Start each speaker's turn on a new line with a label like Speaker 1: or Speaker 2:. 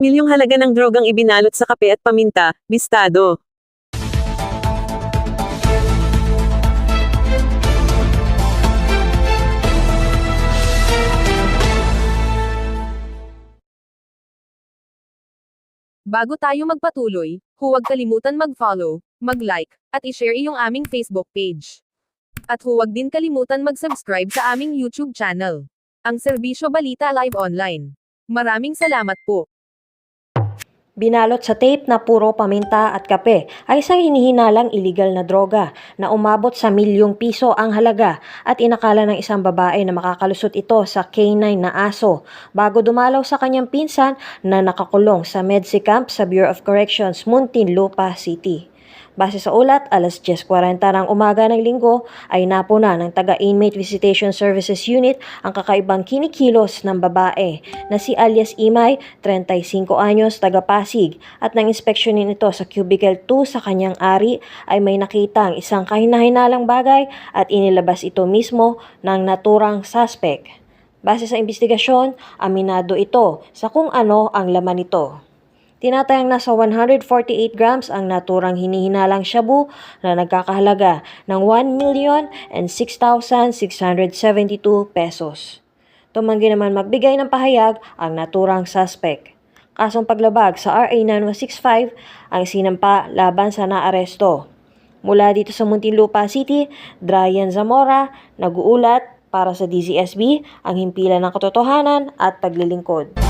Speaker 1: Milyong halaga ng drogang ibinalot sa kape at paminta, bistado.
Speaker 2: Bago tayo magpatuloy, huwag kalimutan mag-follow, mag-like, at i-share iyong aming Facebook page. At huwag din kalimutan mag-subscribe sa aming YouTube channel, ang Serbisyo Balita Live Online. Maraming salamat po.
Speaker 3: Binalot sa tape na puro paminta at kape ay isang hinihinalang iligal na droga na umabot sa milyong piso ang halaga at inakala ng isang babae na makakalusot ito sa K9 na aso bago dumalaw sa kanyang pinsan na nakakulong sa Medsi Camp sa Bureau of Corrections, Muntinlupa City. Base sa ulat, alas 10:40 ng umaga ng linggo ay napuna ng taga-Inmate Visitation Services Unit ang kakaibang kinikilos ng babae na si alias Imay, 35 anyos, taga-Pasig, at nang inspeksyonin ito sa cubicle 2 sa kanyang ari ay may nakitang isang kahinahinalang bagay at inilabas ito mismo ng naturang suspect. Base sa investigasyon, aminado ito sa kung ano ang laman nito. Tinatayang nasa 148 grams ang naturang hinihinalang shabu na nagkakahalaga ng 1,006,672 pesos. Tumanggi naman magbigay ng pahayag ang naturang suspect. Kasong paglabag sa RA 9165 ang sinampa laban sa naaresto. Mula dito sa Muntinlupa City, Dryan Zamora, nag-uulat para sa DZSB, ang himpilan ng katotohanan at paglilingkod.